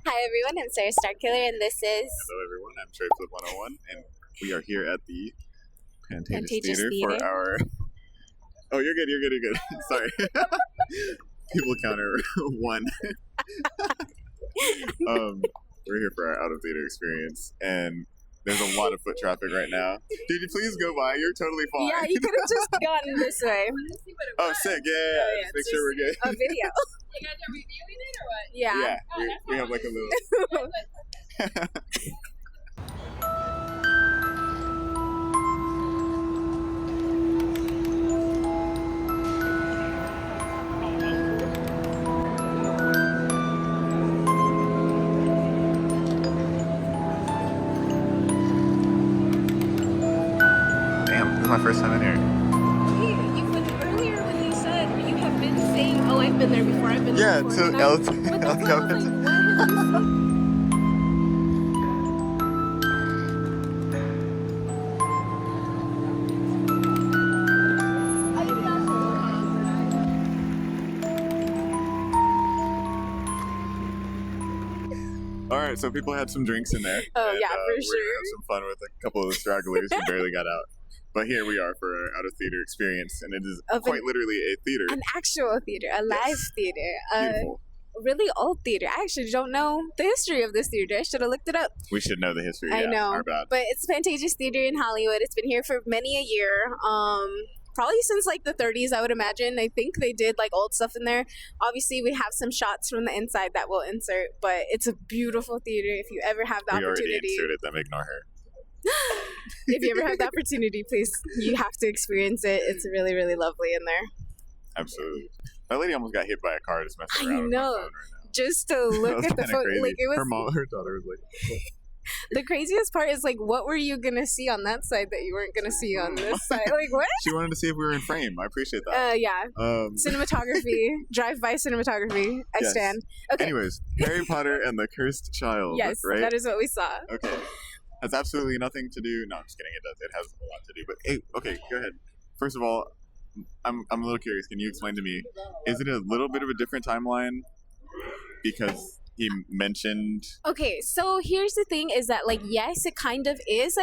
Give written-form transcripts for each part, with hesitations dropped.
Hi everyone, I'm Sarah Starkiller, and this is... Hello everyone, I'm Trade Flip 101, and we are here at the Pantages Theater for our... Oh, you're good. Sorry. People counter 1. We're here for our out-of-theater experience, and there's a lot of foot traffic right now. Did you please go by? You're totally fine. Yeah, you could have just gone this way. Oh, sick. Yeah. Just make sure we're good. A video. You guys are reviewing it or what? Yeah. Yeah, we have like a little... Damn, this is my first time in here. Earlier when you said you have been saying, oh, I've been there before, I've been there before. Yeah, to Alright, so people had some drinks in there. Oh, and, yeah, for we're sure. gonna have some fun with a couple of the stragglers who barely got out. But here we are for our out-of-theater experience, and it is quite literally a theater. An actual theater, a live theater. Beautiful. Really old theater. I actually don't know the history of this theater. I should have looked it up. We should know the history. I know. Our bad. But it's Pantages Theater in Hollywood. It's been here for many a year. Probably since like the 30s, I would imagine. I think they did like old stuff in there. Obviously, we have some shots from the inside that we'll insert, but it's a beautiful theater. If you ever have the opportunity, we already inserted them. Ignore her. If you ever have the opportunity, please, you have to experience it. It's really, really lovely in there. Absolutely. That lady almost got hit by a car just messing I around with my know. phone right now. Just to look at the photo, crazy. like it was. Her daughter was like. The craziest part is like, what were you gonna see on that side that you weren't gonna see on this side? Like what? She wanted to see if we were in frame. I appreciate that. Yeah. Cinematography, drive-by cinematography. I stand. Okay. Anyways, Harry Potter and the Cursed Child. Yes, right? that is what we saw. Okay. Has absolutely nothing to do. No, I'm just kidding. It does. It has a lot to do. But hey, okay, go ahead. First of all, I'm a little curious. Can you explain to me? Is it a little bit of a different timeline? Because he mentioned. Okay, so here's the thing: is that like yes, it kind of is.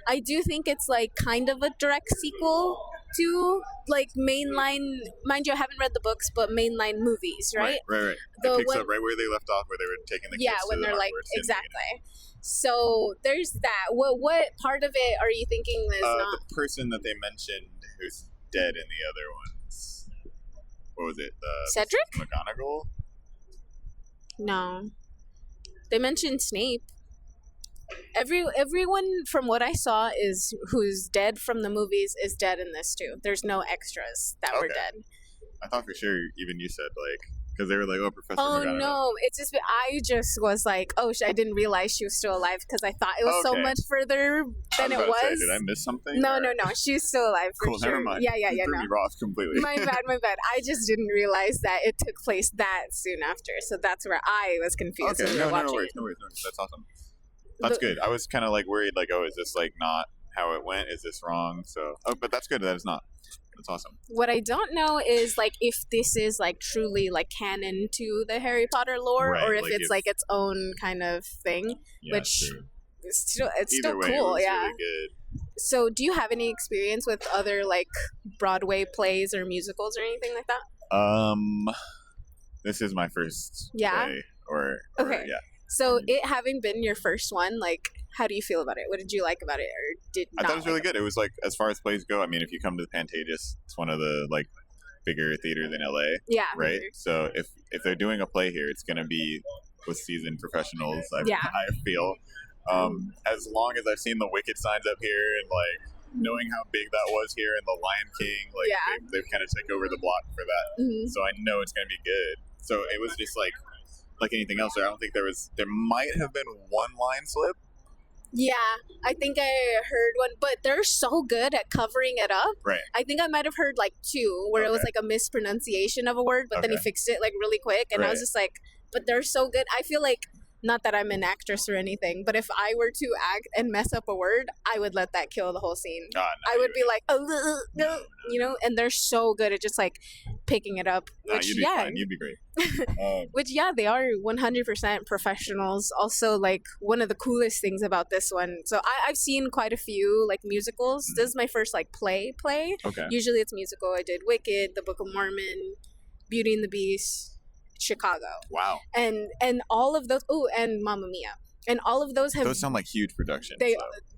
I do think it's like kind of a direct sequel to like mainline. Mind you, I haven't read the books, but mainline movies, right? Right. It picks up right where they left off, where they were taking the kids when to they're the like Hogwarts exactly. So there's that. What part of it are you thinking is not the person that they mentioned who's dead in the other ones? What was it? Cedric? McGonagall? No. They mentioned Snape. Everyone from what I saw is who's dead from the movies is dead in this too. There's no extras that were dead. I thought for sure even you said like because they were like, oh, Professor McGonagall. No, it's just I just was like, oh, I didn't realize she was still alive because I thought it was so much further than it was. Say, did I miss something? No, she's still alive for cool, sure. Never mind. Yeah, you threw me off completely. My bad. I just didn't realize that it took place that soon after, so that's where I was confused. Okay, no worries. That's awesome. That's good. I was kind of like worried, like, oh, is this like not how it went? Is this wrong? So, but that's good that it's not. That's awesome. What I don't know is like if this is like truly like canon to the Harry Potter lore, or if it's like its own kind of thing, which it's still cool. Yeah. Really good. So, do you have any experience with other like Broadway plays or musicals or anything like that? This is my first play. Okay. Yeah. So, it having been your first one, like, how do you feel about it? What did you like about it, or did not? I thought it was really good. It was like, as far as plays go, I mean, if you come to the Pantages, it's one of the like bigger theaters in LA. Yeah. Right. So if they're doing a play here, it's gonna be with seasoned professionals. I feel. As long as I've seen the Wicked signs up here and like knowing how big that was here and the Lion King, like they've kind of taken over the block for that. Mm-hmm. So I know it's gonna be good. So it was just like anything else. I don't think there might have been one line slip. Yeah, I think I heard one, but they're so good at covering it up. Right. I think I might have heard like 2 where it was like a mispronunciation of a word, but then he fixed it like really quick, and I was just like, but they're so good. I feel like not that I'm an actress or anything, but if I were to act and mess up a word, I would let that kill the whole scene. No, I would be like, oh, no, you know, and they're so good at just like picking it up. No, Which, you'd be fine. You'd be great. Which, yeah, they are 100% professionals. Also, like, one of the coolest things about this one. So I've seen quite a few, like, musicals. This is my first, like, play. Okay. Usually it's musical. I did Wicked, The Book of Mormon, Beauty and the Beast, Chicago. Wow. And all of those, and Mamma Mia. And all of those have... Those sound like huge productions.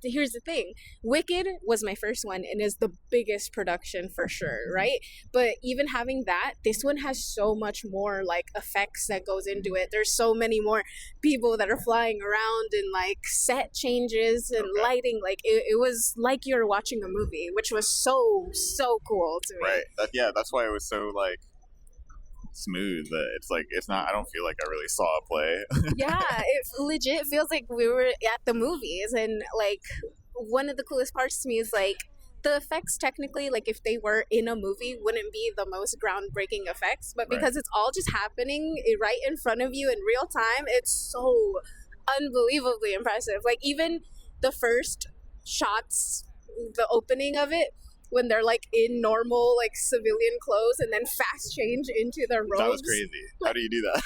Here's the thing. Wicked was my first one and is the biggest production for sure, right? But even having that, this one has so much more, like, effects that goes into it. There's so many more people that are flying around and, like, set changes and lighting. Like, it was like you were watching a movie, which was so cool to me. Right. That's why it was so, like, smooth that it's not, I don't feel like I really saw a play. Yeah, it legit feels like we were at the movies. And like one of the coolest parts to me is like the effects technically, like if they were in a movie, wouldn't be the most groundbreaking effects, but because it's all just happening right in front of you in real time, it's so unbelievably impressive. Like even the first shots, the opening of it, when they're like in normal like civilian clothes and then fast change into their robes. That was crazy. How do you do that?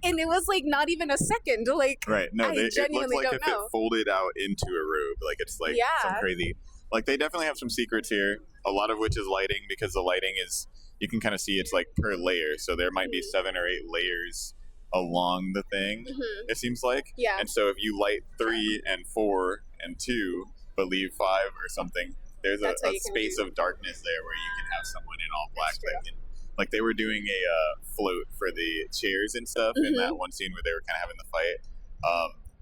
And it was like not even a second. Like right. No, it looked like if it folded out into a robe. Like it's like some crazy. Like they definitely have some secrets here. A lot of which is lighting, because the lighting is, you can kind of see it's like per layer. So there might be 7 or 8 layers along the thing. It seems like. Yeah. And so if you light 3 and 4 and 2, but leave 5 or something, there's a space of darkness there where you can have someone in all black. Like they were doing a float for the chairs and stuff in that one scene where they were kind of having the fight.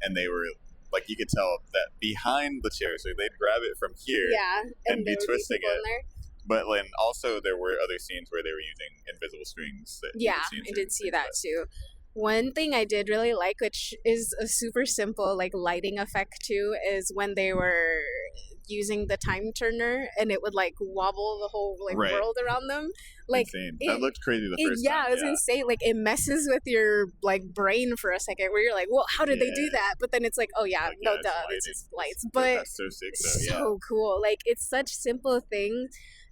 And they were like, you could tell that behind the chair, so they'd grab it from here and be twisting it. But then also there were other scenes where they were using invisible strings. I did see that too. One thing I did really like, which is a super simple like lighting effect too, is when they were using the time turner and it would like wobble the whole like world around them. Like that looked crazy the first time. It was insane. Like it messes with your like brain for a second where you're like, well, how did they do that? But then it's like, oh yeah, no duh, it's just lights. But that's so sick though. So cool. Like it's such simple things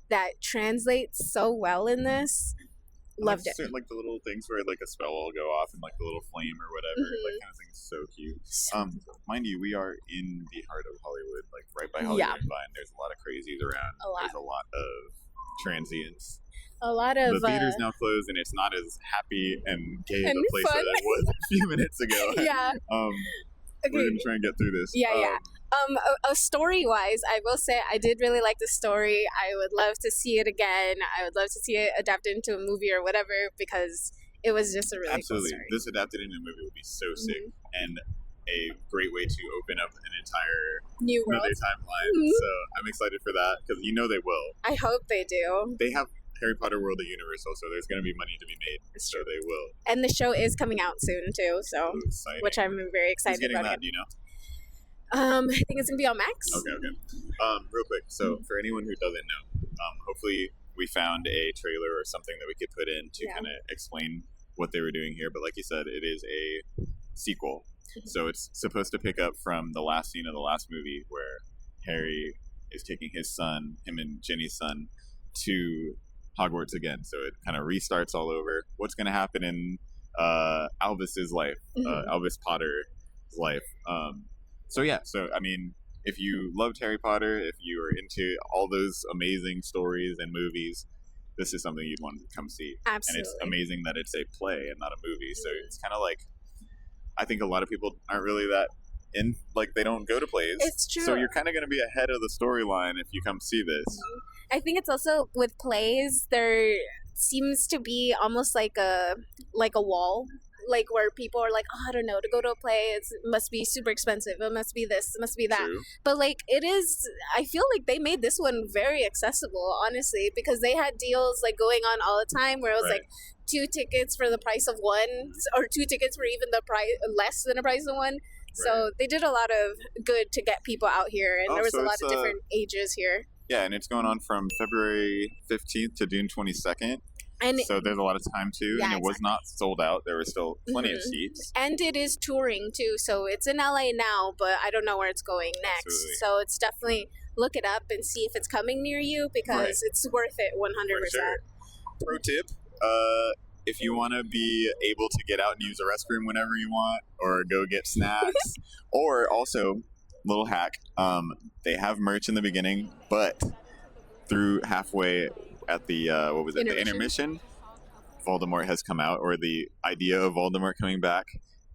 that translates so well in this. Loved it. Like the little things where like a spell will go off and like the little flame or whatever, like kind of thing's so cute. Mind you, we are in the heart of Hollywood, like right by Hollywood and Vine. There's a lot of crazies around. There's a lot of transients. A lot of the theater's now closed, and it's not as happy and gay of a place that it was a few minutes ago. We're gonna try and get through this. Story-wise, I will say I did really like the story. I would love to see it again. I would love to see it adapted into a movie or whatever, because it was just a really cool story. This adapted into a movie would be so sick, and a great way to open up an entire new world, another timeline. So I'm excited for that, because you know they will. I hope they do. They have Harry Potter World at Universal, so there's going to be money to be made. So they will. And the show is coming out soon too, so which I'm very excited about. Who's getting that? Do you know? I think it's gonna be on Max. Okay. Real quick, so for anyone who doesn't know, hopefully we found a trailer or something that we could put in to kind of explain what they were doing here. But like you said, it is a sequel, so it's supposed to pick up from the last scene of the last movie where Harry is taking his son, him and Ginny's son, to Hogwarts again. So it kind of restarts all over. What's going to happen in Albus's life, Albus Potter's life. So I mean, if you loved Harry Potter, if you are into all those amazing stories and movies, this is something you'd want to come see. Absolutely. And it's amazing that it's a play and not a movie. So it's kind of like, I think a lot of people aren't really that like they don't go to plays. It's true. So you're kind of going to be ahead of the storyline if you come see this. I think it's also with plays, there seems to be almost like a wall. Like where people are like, oh, I don't know, to go to a play, it must be super expensive. It must be this, it must be that. True. But like it is, I feel like they made this one very accessible, honestly, because they had deals like going on all the time where it was like 2 tickets for the price of 1, or 2 tickets for even the price less than the price of 1. So they did a lot of good to get people out here, and there was a lot of different ages here. Yeah, and it's going on from February 15th to June 22nd. And so there's a lot of time too, and it was not sold out. There were still plenty of seats. And it is touring too, so it's in LA now, but I don't know where it's going next. Absolutely. So it's definitely look it up and see if it's coming near you because it's worth it 100%. For sure. Pro tip, if you want to be able to get out and use a restroom whenever you want, or go get snacks, or also, little hack, they have merch in the beginning, but through halfway at the, the intermission, Voldemort has come out, or the idea of Voldemort coming back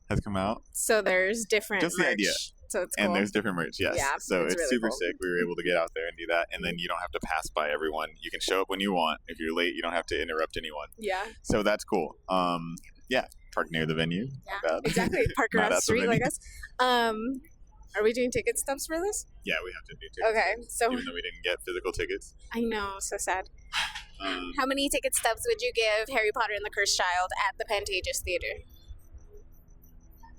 has come out. So there's different Just merch. the idea. So it's cool. And there's different merch, yes. Yeah, so it's really super cool. sick. We were able to get out there and do that, and then you don't have to pass by everyone. You can show up when you want. If you're late, you don't have to interrupt anyone. Yeah. So that's cool. Yeah, park near the venue. Yeah, exactly. Park around the street like us. Are we doing ticket stubs for this? Yeah, we have to do tickets. Okay, so even though we didn't get physical tickets. I know, so sad. How many ticket stubs would you give Harry Potter and the Cursed Child at the Pantages Theater?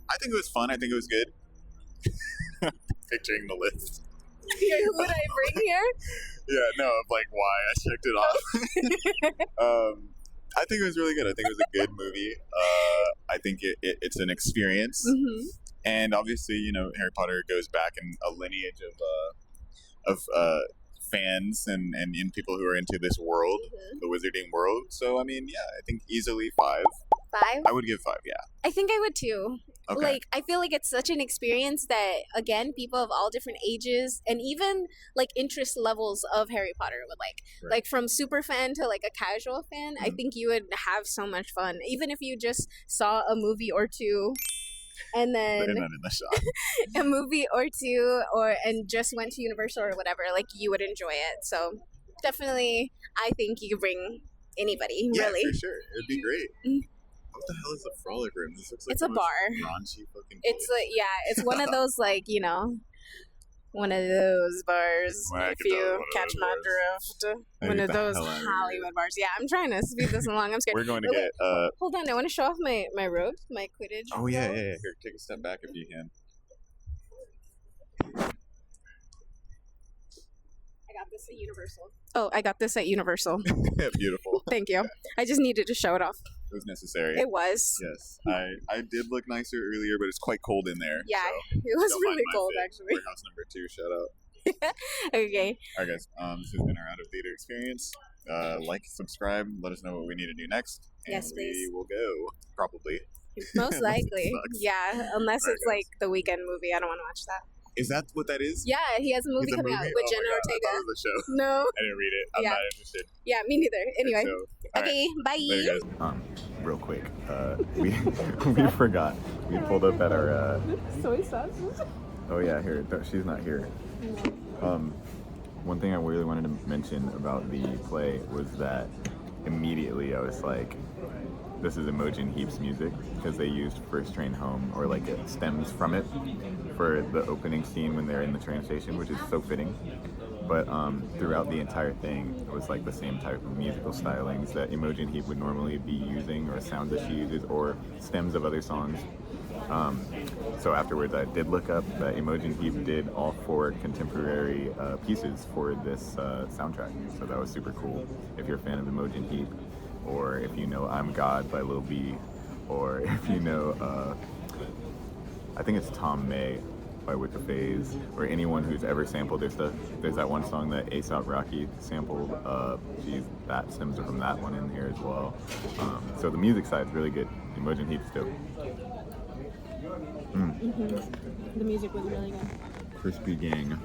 I think it was fun. I think it was good. Picturing the list. Who would I bring here? Yeah, no, of like why I checked it off. I think it was really good. I think it was a good movie. I think it's an experience. Mm-hmm. And obviously, you know, Harry Potter goes back in a lineage of fans and people who are into this world, the wizarding world. So, I mean, yeah, I think easily 5. 5? I would give 5, yeah. I think I would too. Okay. Like, I feel like it's such an experience that, again, people of all different ages and even, like, interest levels of Harry Potter would like. Right. Like, from super fan to, like, a casual fan, I think you would have so much fun. Even if you just saw a movie or two and then They're not in the shot. a movie or two and just went to Universal or whatever, like, you would enjoy it. So, definitely, I think you could bring anybody, really. Yeah, for sure. It would be great. What the hell is a frolic room? This looks like it's a bar. Raunchy fucking it's like, yeah, it's one of those, like, you know, one of those bars. If you catch my drift, one of those Hollywood bars. Yeah, I'm trying to speed this along. I'm scared. We're going to get. Hold on, I want to show off my robe, my Quidditch. Oh yeah. Here, take a step back if you can. I got this at Universal. Oh, I got this at Universal. Beautiful. Thank you. I just needed to show it off. It was necessary. It was. Yes. I did look nicer earlier, but it's quite cold in there. Yeah, so it was really cold, actually. Warehouse number 2, shout out. Okay. All right, guys. This has been our out of theater experience. Like, subscribe, let us know what we need to do next. And yes, please. We will go, probably. Most likely. Yeah, unless it's guys. like the weekend movie. I don't want to watch that. Is that what that is? Yeah, he has a movie coming out with Jenna Ortega. I thought it was a show. No. I didn't read it. I'm not interested. Yeah, me neither. Anyway. So, okay, right. bye. Later, guys. Real quick, we forgot. We pulled up at our. Soy sauce. Oh yeah, here. She's not here. One thing I really wanted to mention about the play was that immediately I was like, this is Imogen Heap's music, because they used First Train Home, or like it stems from it, for the opening scene when they're in the train station, which is so fitting. But throughout the entire thing, it was like the same type of musical stylings that Imogen Heap would normally be using, or sounds that she uses, or stems of other songs. So afterwards, I did look up that Imogen Heap did all 4 contemporary pieces for this soundtrack. So that was super cool. If you're a fan of Imogen Heap, or if you know I'm God by Lil B, or if you know, I think it's Tom May by Wicca Phase, or anyone who's ever sampled their stuff. There's that one song that A$AP Rocky sampled. That stems from that one in here as well. So the music side's really good. Imogen Heap's dope. The music was really good. Crispy gang.